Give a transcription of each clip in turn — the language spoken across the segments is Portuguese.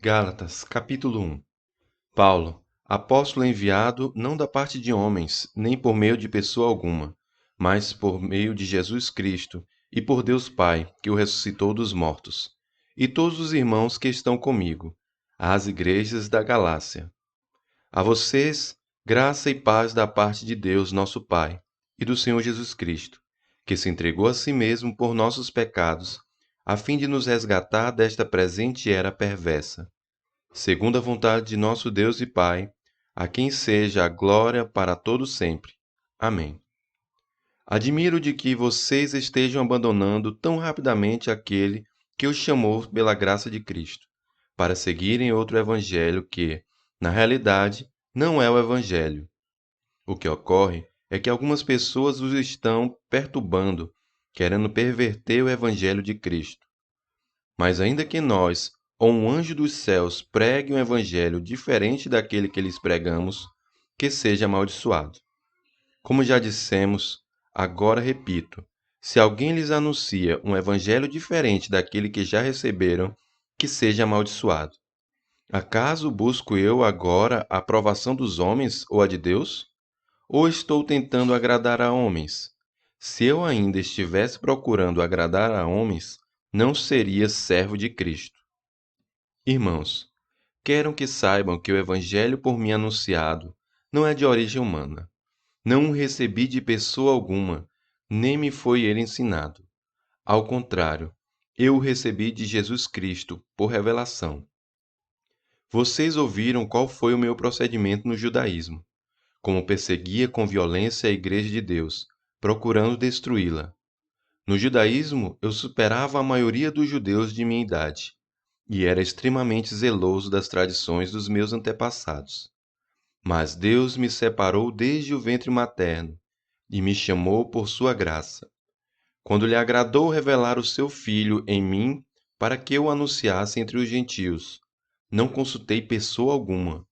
Gálatas, capítulo 1. Paulo, apóstolo enviado não da parte de homens, nem por meio de pessoa alguma, mas por meio de Jesus Cristo e por Deus Pai, que o ressuscitou dos mortos, e todos os irmãos que estão comigo, às igrejas da Galácia. A vocês, graça e paz da parte de Deus, nosso Pai, e do Senhor Jesus Cristo, que se entregou a si mesmo por nossos pecados, a fim de nos resgatar desta presente era perversa, segundo a vontade de nosso Deus e Pai, a quem seja a glória para todo sempre. Amém. Admiro de que vocês estejam abandonando tão rapidamente aquele que os chamou pela graça de Cristo, para seguirem outro evangelho que, na realidade, não é o evangelho. O que ocorre é que algumas pessoas os estão perturbando, querendo perverter o evangelho de Cristo. Mas ainda que nós, ou um anjo dos céus, pregue um evangelho diferente daquele que lhes pregamos, que seja amaldiçoado. Como já dissemos, agora repito: se alguém lhes anuncia um evangelho diferente daquele que já receberam, que seja amaldiçoado. Acaso busco eu agora a aprovação dos homens ou a de Deus? Ou estou tentando agradar a homens? Se eu ainda estivesse procurando agradar a homens, não seria servo de Cristo. Irmãos, quero que saibam que o evangelho por mim anunciado não é de origem humana. Não o recebi de pessoa alguma, nem me foi ele ensinado. Ao contrário, eu o recebi de Jesus Cristo, por revelação. Vocês ouviram qual foi o meu procedimento no judaísmo, como perseguia com violência a igreja de Deus, procurando destruí-la. No judaísmo, eu superava a maioria dos judeus de minha idade, e era extremamente zeloso das tradições dos meus antepassados. Mas Deus me separou desde o ventre materno e me chamou por sua graça, quando lhe agradou revelar o seu Filho em mim para que eu o anunciasse entre os gentios. Não consultei pessoa alguma,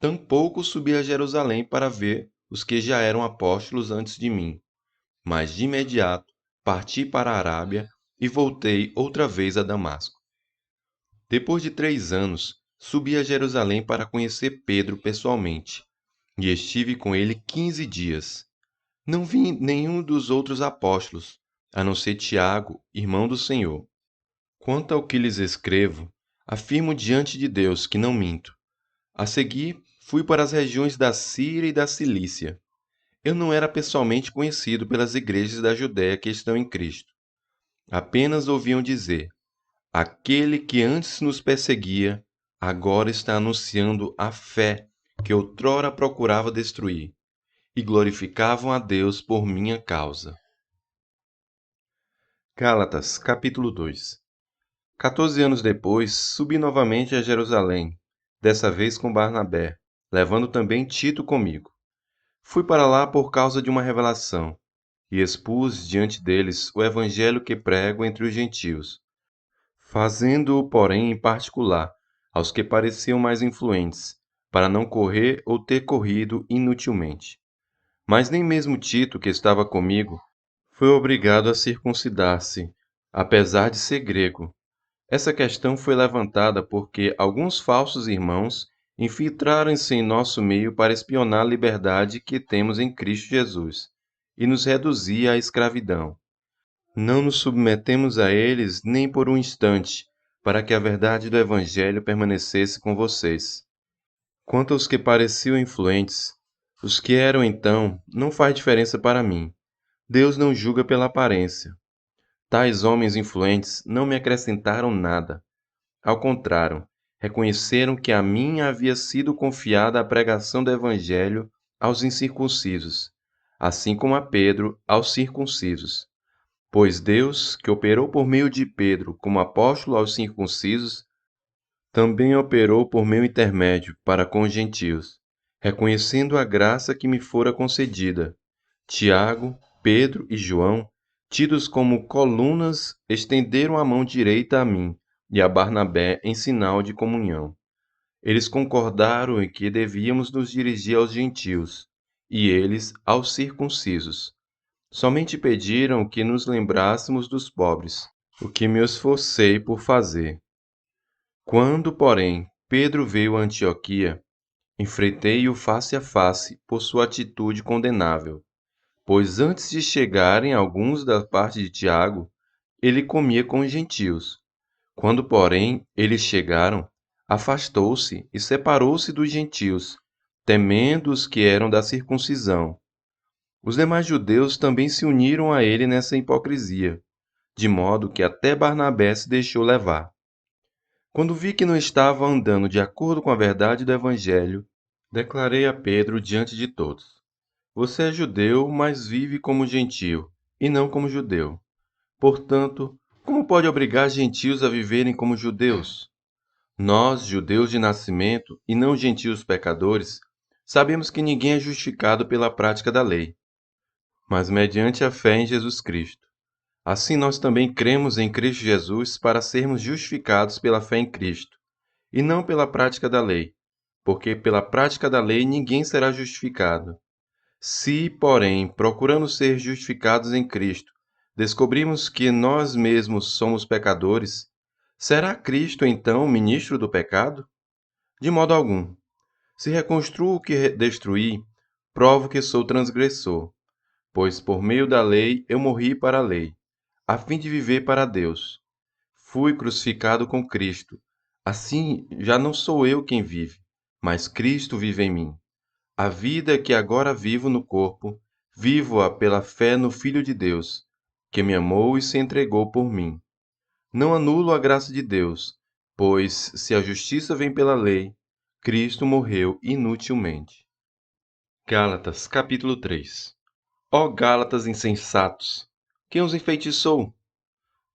tampouco subi a Jerusalém para ver os que já eram apóstolos antes de mim, mas de imediato parti para a Arábia e voltei outra vez a Damasco. Depois de 3 anos, subi a Jerusalém para conhecer Pedro pessoalmente, e estive com ele 15 dias. Não vi nenhum dos outros apóstolos, a não ser Tiago, irmão do Senhor. Quanto ao que lhes escrevo, afirmo diante de Deus que não minto. A seguir, fui para as regiões da Síria e da Cilícia. Eu não era pessoalmente conhecido pelas igrejas da Judéia que estão em Cristo. Apenas ouviam dizer: aquele que antes nos perseguia, agora está anunciando a fé que outrora procurava destruir, e glorificavam a Deus por minha causa. Gálatas, capítulo 2. 14 anos depois, subi novamente a Jerusalém, dessa vez com Barnabé, levando também Tito comigo. Fui para lá por causa de uma revelação, e expus diante deles o evangelho que prego entre os gentios, fazendo-o, porém, em particular, aos que pareciam mais influentes, para não correr ou ter corrido inutilmente. Mas nem mesmo Tito, que estava comigo, foi obrigado a circuncidar-se, apesar de ser grego. Essa questão foi levantada porque alguns falsos irmãos infiltraram-se em nosso meio para espionar a liberdade que temos em Cristo Jesus e nos reduzir à escravidão. Não nos submetemos a eles nem por um instante, para que a verdade do Evangelho permanecesse com vocês. Quanto aos que pareciam influentes, os que eram então, não faz diferença para mim. Deus não julga pela aparência. Tais homens influentes não me acrescentaram nada. Ao contrário, reconheceram que a mim havia sido confiada a pregação do Evangelho aos incircuncisos, assim como a Pedro aos circuncisos. Pois Deus, que operou por meio de Pedro como apóstolo aos circuncisos, também operou por meu intermédio para com os gentios, reconhecendo a graça que me fora concedida. Tiago, Pedro e João, tidos como colunas, estenderam a mão direita a mim e a Barnabé em sinal de comunhão. Eles concordaram em que devíamos nos dirigir aos gentios, e eles aos circuncisos. Somente pediram que nos lembrássemos dos pobres, o que me esforcei por fazer. Quando, porém, Pedro veio a Antioquia, enfrentei-o face a face por sua atitude condenável, pois antes de chegarem alguns da parte de Tiago, ele comia com os gentios. Quando, porém, eles chegaram, afastou-se e separou-se dos gentios, temendo os que eram da circuncisão. Os demais judeus também se uniram a ele nessa hipocrisia, de modo que até Barnabé se deixou levar. Quando vi que não estava andando de acordo com a verdade do Evangelho, declarei a Pedro diante de todos: Você é judeu, mas vive como gentio, e não como judeu. Portanto, como pode obrigar gentios a viverem como judeus? Nós, judeus de nascimento, e não gentios pecadores, sabemos que ninguém é justificado pela prática da lei, mas mediante a fé em Jesus Cristo. Assim nós também cremos em Cristo Jesus para sermos justificados pela fé em Cristo, e não pela prática da lei, porque pela prática da lei ninguém será justificado. Se, porém, procurando ser justificados em Cristo, descobrimos que nós mesmos somos pecadores, será Cristo então ministro do pecado? De modo algum. Se reconstruo o que destruí, provo que sou transgressor, pois por meio da lei eu morri para a lei, a fim de viver para Deus. Fui crucificado com Cristo. Assim, já não sou eu quem vive, mas Cristo vive em mim. A vida que agora vivo no corpo, vivo-a pela fé no Filho de Deus, que me amou e se entregou por mim. Não anulo a graça de Deus, pois, se a justiça vem pela lei, Cristo morreu inutilmente. Gálatas, capítulo 3. Ó Gálatas insensatos! Quem os enfeitiçou?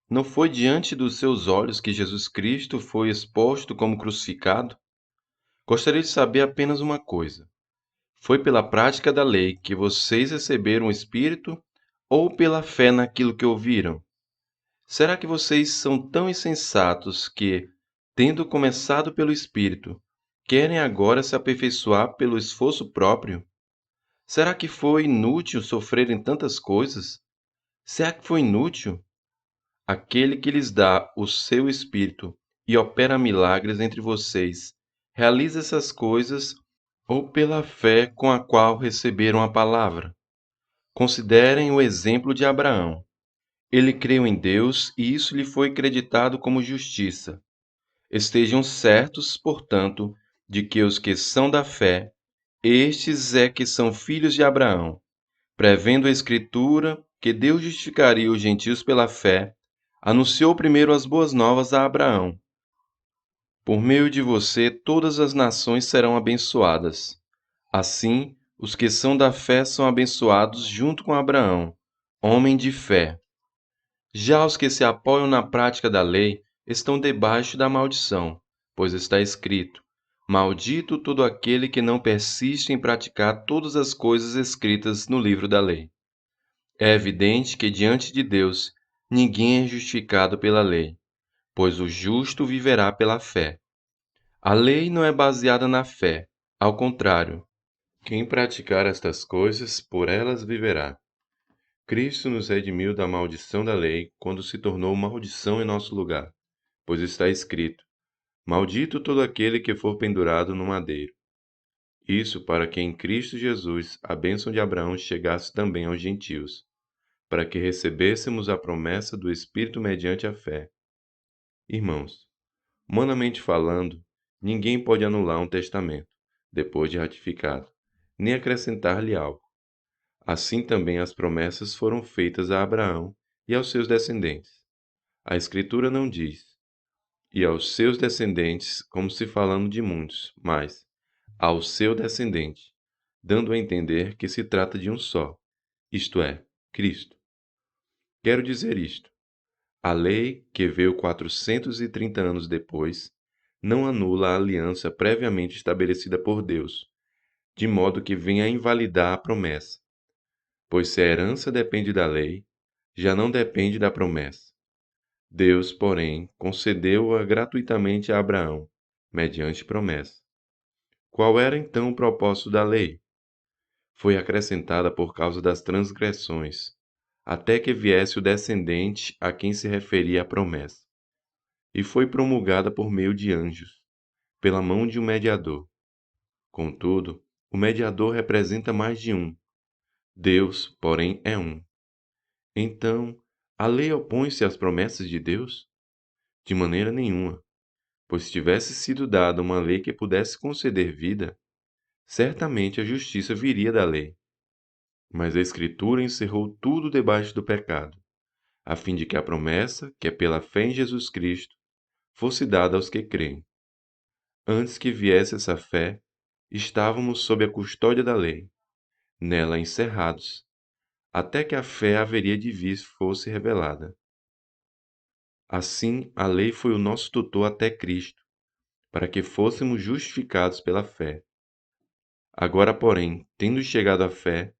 Não foi diante dos seus olhos que Jesus Cristo foi exposto como crucificado? Gostaria de saber apenas uma coisa: foi pela prática da lei que vocês receberam o Espírito ou pela fé naquilo que ouviram? Será que vocês são tão insensatos que, tendo começado pelo Espírito, querem agora se aperfeiçoar pelo esforço próprio? Será que foi inútil sofrerem tantas coisas? Será que foi inútil? Aquele que lhes dá o seu Espírito e opera milagres entre vocês, realiza essas coisas ou pela fé com a qual receberam a palavra. Considerem o exemplo de Abraão. Ele creu em Deus e isso lhe foi creditado como justiça. Estejam certos, portanto, de que os que são da fé, estes é que são filhos de Abraão. Prevendo a Escritura que Deus justificaria os gentios pela fé, anunciou primeiro as boas novas a Abraão. Por meio de você todas as nações serão abençoadas. Assim, os que são da fé são abençoados junto com Abraão, homem de fé. Já os que se apoiam na prática da lei estão debaixo da maldição, pois está escrito: Maldito todo aquele que não persiste em praticar todas as coisas escritas no livro da lei. É evidente que diante de Deus ninguém é justificado pela lei, pois o justo viverá pela fé. A lei não é baseada na fé, ao contrário, quem praticar estas coisas, por elas viverá. Cristo nos redimiu da maldição da lei quando se tornou maldição em nosso lugar, pois está escrito: Maldito todo aquele que for pendurado no madeiro. Isso para que em Cristo Jesus a bênção de Abraão chegasse também aos gentios, para que recebêssemos a promessa do Espírito mediante a fé. Irmãos, humanamente falando, ninguém pode anular um testamento, depois de ratificado, nem acrescentar-lhe algo. Assim também as promessas foram feitas a Abraão e aos seus descendentes. A Escritura não diz, e aos seus descendentes, como se falando de muitos, mas ao seu descendente, dando a entender que se trata de um só, isto é, Cristo. Quero dizer isto: a lei, que veio 430 anos depois, não anula a aliança previamente estabelecida por Deus, de modo que venha a invalidar a promessa. Pois se a herança depende da lei, já não depende da promessa. Deus, porém, concedeu-a gratuitamente a Abraão, mediante promessa. Qual era então o propósito da lei? Foi acrescentada por causa das transgressões, até que viesse o descendente a quem se referia a promessa. e foi promulgada por meio de anjos, pela mão de um mediador. Contudo, o mediador representa mais de um. Deus, porém, é um. Então, a lei opõe-se às promessas de Deus? De maneira nenhuma, pois se tivesse sido dada uma lei que pudesse conceder vida, certamente a justiça viria da lei. Mas a Escritura encerrou tudo debaixo do pecado, a fim de que a promessa, que é pela fé em Jesus Cristo, fosse dada aos que creem. Antes que viesse essa fé, estávamos sob a custódia da lei, nela encerrados, até que a fé haveria de vir fosse revelada. Assim, a lei foi o nosso tutor até Cristo, para que fôssemos justificados pela fé. Agora, porém, tendo chegado à fé,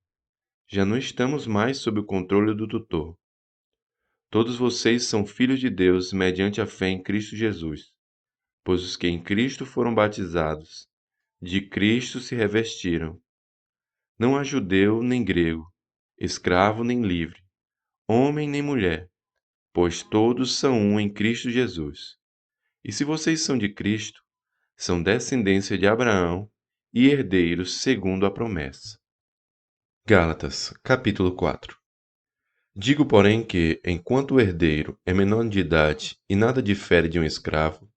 já não estamos mais sob o controle do tutor. Todos vocês são filhos de Deus mediante a fé em Cristo Jesus, pois os que em Cristo foram batizados, de Cristo se revestiram. Não há judeu nem grego, escravo nem livre, homem nem mulher, pois todos são um em Cristo Jesus. E se vocês são de Cristo, são descendência de Abraão e herdeiros segundo a promessa. Gálatas, capítulo 4. Digo, porém, que, enquanto o herdeiro é menor de idade e nada difere de um escravo,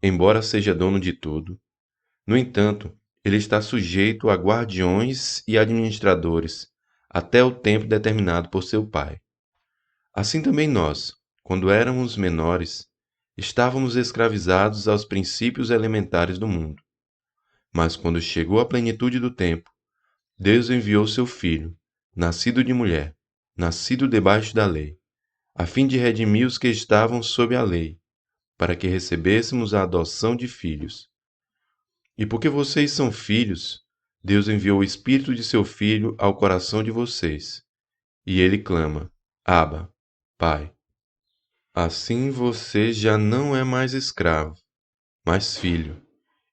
embora seja dono de tudo, no entanto, ele está sujeito a guardiões e administradores, até o tempo determinado por seu pai. Assim também nós, quando éramos menores, estávamos escravizados aos princípios elementares do mundo. Mas quando chegou a plenitude do tempo, Deus enviou seu Filho, nascido de mulher, nascido debaixo da lei, a fim de redimir os que estavam sob a lei, para que recebêssemos a adoção de filhos. E porque vocês são filhos, Deus enviou o Espírito de seu Filho ao coração de vocês. E ele clama: Abba, Pai. Assim você já não é mais escravo, mas filho.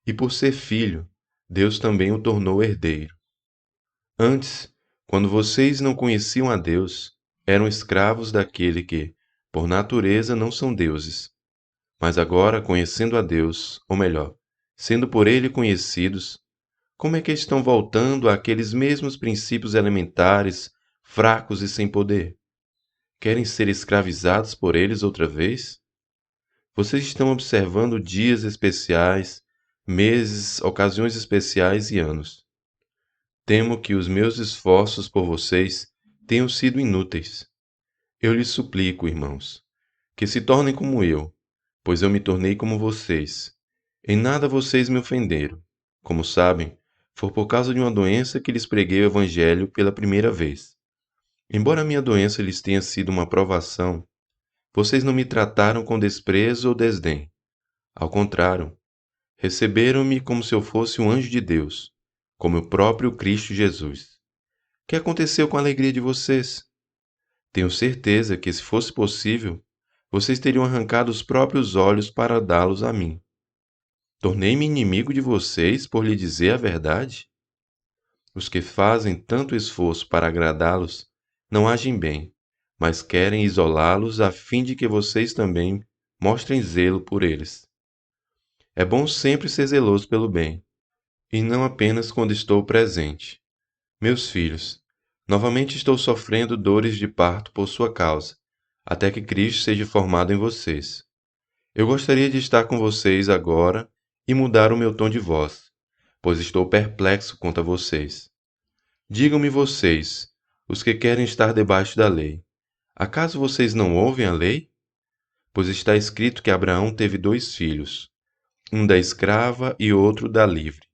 E por ser filho, Deus também o tornou herdeiro. Antes, quando vocês não conheciam a Deus, eram escravos daquele que, por natureza, não são deuses. Mas agora, conhecendo a Deus, ou melhor, sendo por ele conhecidos, como é que estão voltando àqueles mesmos princípios elementares, fracos e sem poder? Querem ser escravizados por eles outra vez? Vocês estão observando dias especiais, meses, ocasiões especiais e anos. Temo que os meus esforços por vocês tenham sido inúteis. Eu lhes suplico, irmãos, que se tornem como eu, pois eu me tornei como vocês. Em nada vocês me ofenderam. Como sabem, foi por causa de uma doença que lhes preguei o Evangelho pela primeira vez. Embora minha doença lhes tenha sido uma provação, vocês não me trataram com desprezo ou desdém. Ao contrário, receberam-me como se eu fosse um anjo de Deus, como o próprio Cristo Jesus. O que aconteceu com a alegria de vocês? Tenho certeza que, se fosse possível, vocês teriam arrancado os próprios olhos para dá-los a mim. Tornei-me inimigo de vocês por lhe dizer a verdade? Os que fazem tanto esforço para agradá-los não agem bem, mas querem isolá-los a fim de que vocês também mostrem zelo por eles. É bom sempre ser zeloso pelo bem, e não apenas quando estou presente. Meus filhos, novamente estou sofrendo dores de parto por sua causa, até que Cristo seja formado em vocês. Eu gostaria de estar com vocês agora e mudar o meu tom de voz, pois estou perplexo quanto a vocês. Digam-me vocês, os que querem estar debaixo da lei, acaso vocês não ouvem a lei? Pois está escrito que Abraão teve 2 filhos, um da escrava e outro da livre.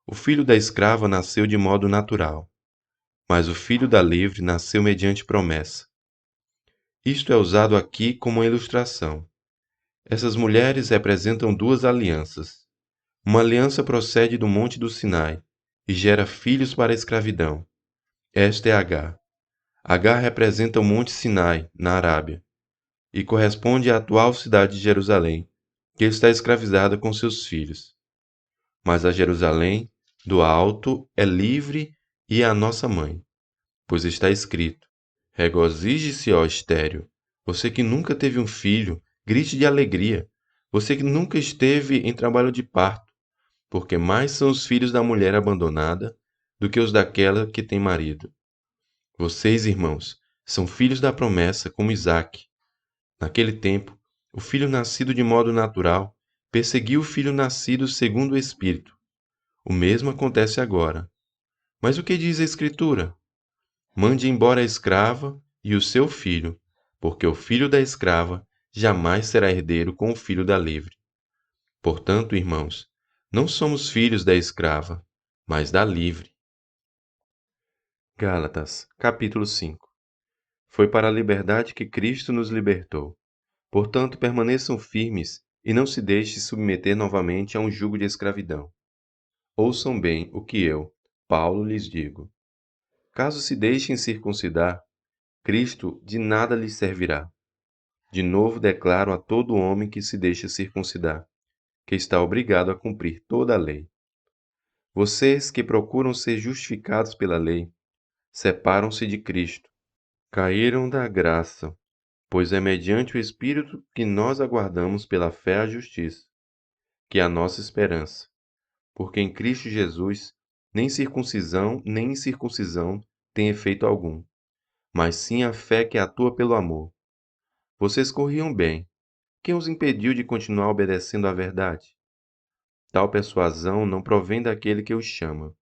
O filho da escrava nasceu de modo natural, mas o filho da livre nasceu mediante promessa. Isto é usado aqui como uma ilustração. Essas mulheres representam 2 alianças. Uma aliança procede do monte do Sinai e gera filhos para a escravidão. Esta é Agar. Agar representa o monte Sinai, na Arábia, e corresponde à atual cidade de Jerusalém, que está escravizada com seus filhos. Mas a Jerusalém, do alto, é livre e é a nossa mãe, pois está escrito: regozije-se, ó estéril, você que nunca teve um filho, grite de alegria, Você que nunca esteve em trabalho de parto, porque mais são os filhos da mulher abandonada do que os daquela que tem marido. Vocês, irmãos, são filhos da promessa, como Isaque. Naquele tempo, o filho nascido de modo natural perseguiu o filho nascido segundo o Espírito. O mesmo acontece agora. Mas o que diz a Escritura? Mande embora a escrava e o seu filho, porque o filho da escrava jamais será herdeiro com o filho da livre. Portanto, irmãos, não somos filhos da escrava, mas da livre. Gálatas, capítulo 5. Foi para a liberdade que Cristo nos libertou. Portanto, permaneçam firmes e não se deixem submeter novamente a um jugo de escravidão. Ouçam bem o que eu, Paulo, lhes digo. Caso se deixem circuncidar, Cristo de nada lhes servirá. De novo declaro a todo homem que se deixa circuncidar, que está obrigado a cumprir toda a lei. Vocês que procuram ser justificados pela lei, separam-se de Cristo, caíram da graça, pois é mediante o Espírito que nós aguardamos pela fé a justiça, que é a nossa esperança. Porque em Cristo Jesus, nem circuncisão nem incircuncisão tem efeito algum, mas sim a fé que atua pelo amor. Vocês corriam bem. Quem os impediu de continuar obedecendo à verdade? Tal persuasão não provém daquele que os chama.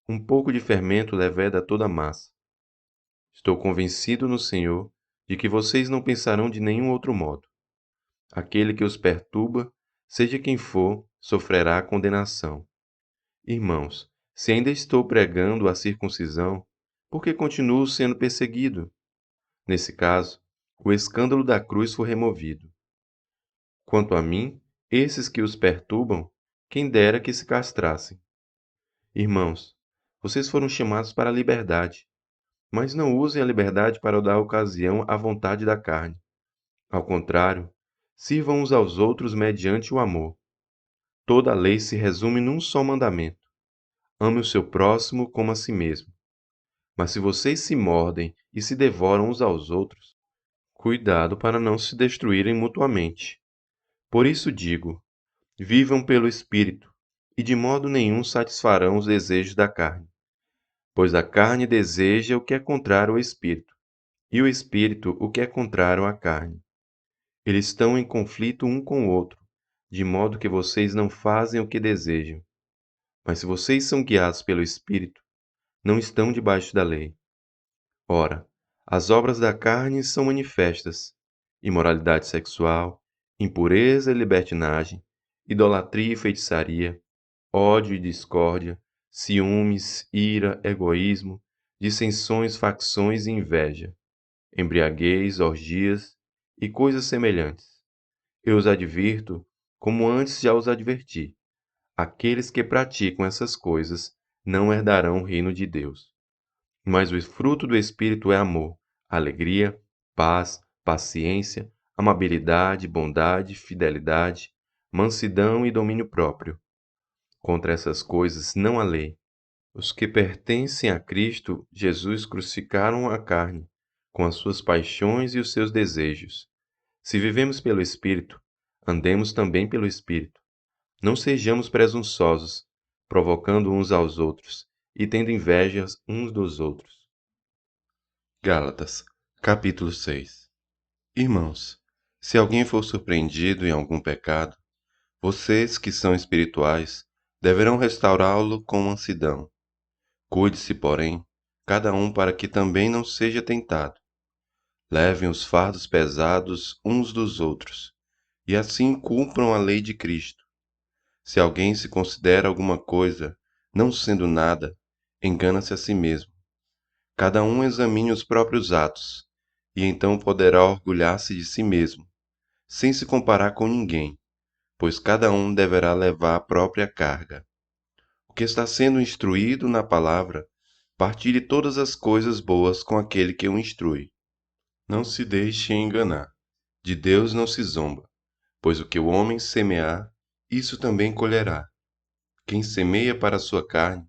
Um pouco de fermento leveda toda a massa. Estou convencido no Senhor de que vocês não pensarão de nenhum outro modo. Aquele que os perturba, seja quem for, sofrerá condenação. Irmãos, se ainda estou pregando a circuncisão, por que continuo sendo perseguido? Nesse caso, o escândalo da cruz foi removido. Quanto a mim, esses que os perturbam, quem dera que se castrassem. Irmãos, vocês foram chamados para a liberdade, mas não usem a liberdade para dar ocasião à vontade da carne. Ao contrário, sirvam uns aos outros mediante o amor. Toda a lei se resume num só mandamento: ame o seu próximo como a si mesmo. Mas se vocês se mordem e se devoram uns aos outros, cuidado para não se destruírem mutuamente. Por isso digo: vivam pelo Espírito, e de modo nenhum satisfarão os desejos da carne. Pois a carne deseja o que é contrário ao Espírito, e o Espírito o que é contrário à carne. Eles estão em conflito um com o outro, de modo que vocês não fazem o que desejam. Mas se vocês são guiados pelo Espírito, não estão debaixo da lei. Ora, as obras da carne são manifestas: imoralidade sexual, impureza e libertinagem, idolatria e feitiçaria, ódio e discórdia, ciúmes, ira, egoísmo, dissensões, facções e inveja, embriaguez, orgias e coisas semelhantes. Eu os advirto, como antes já os adverti: aqueles que praticam essas coisas não herdarão o reino de Deus. Mas o fruto do Espírito é amor, alegria, paz, paciência, amabilidade, bondade, fidelidade, mansidão e domínio próprio. Contra essas coisas não há lei. Os que pertencem a Cristo Jesus crucificaram a carne, com as suas paixões e os seus desejos. Se vivemos pelo Espírito, andemos também pelo Espírito. Não sejamos presunçosos, provocando uns aos outros e tendo inveja uns dos outros. Gálatas, capítulo 6. Irmãos, se alguém for surpreendido em algum pecado, vocês que são espirituais deverão restaurá-lo com mansidão. Cuide-se, porém, cada um para que também não seja tentado. Levem os fardos pesados uns dos outros, e assim cumpram a lei de Cristo. Se alguém se considera alguma coisa, não sendo nada, engana-se a si mesmo. Cada um examine os próprios atos, e então poderá orgulhar-se de si mesmo, sem se comparar com ninguém, pois cada um deverá levar a própria carga. O que está sendo instruído na palavra, partilhe todas as coisas boas com aquele que o instrui. Não se deixe enganar. De Deus não se zomba, pois o que o homem semear, isso também colherá. Quem semeia para a sua carne,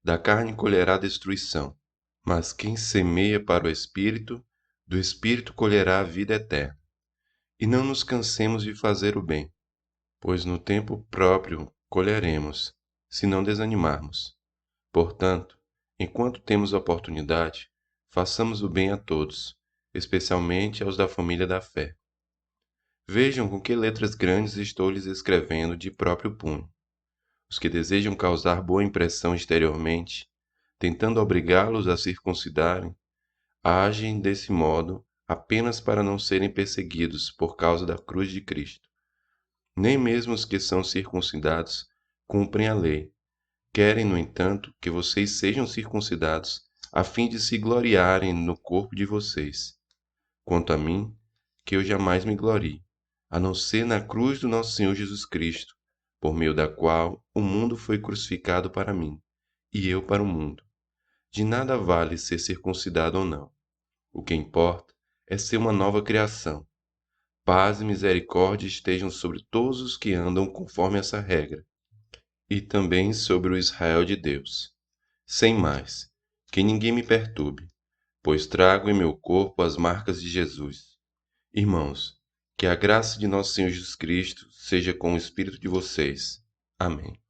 da carne colherá destruição. Mas quem semeia para o Espírito, do Espírito colherá a vida eterna. E não nos cansemos de fazer o bem, pois no tempo próprio colheremos, se não desanimarmos. Portanto, enquanto temos oportunidade, façamos o bem a todos, especialmente aos da família da fé. Vejam com que letras grandes estou lhes escrevendo de próprio punho. Os que desejam causar boa impressão exteriormente, tentando obrigá-los a circuncidarem, agem desse modo apenas para não serem perseguidos por causa da cruz de Cristo. Nem mesmo os que são circuncidados cumprem a lei. Querem, no entanto, que vocês sejam circuncidados, a fim de se gloriarem no corpo de vocês. Quanto a mim, que eu jamais me glorie, a não ser na cruz do nosso Senhor Jesus Cristo, por meio da qual o mundo foi crucificado para mim, e eu para o mundo. De nada vale ser circuncidado ou não. O que importa é ser uma nova criação. Paz e misericórdia estejam sobre todos os que andam conforme essa regra, e também sobre o Israel de Deus. Sem mais, que ninguém me perturbe, pois trago em meu corpo as marcas de Jesus. Irmãos, que a graça de nosso Senhor Jesus Cristo seja com o espírito de vocês. Amém.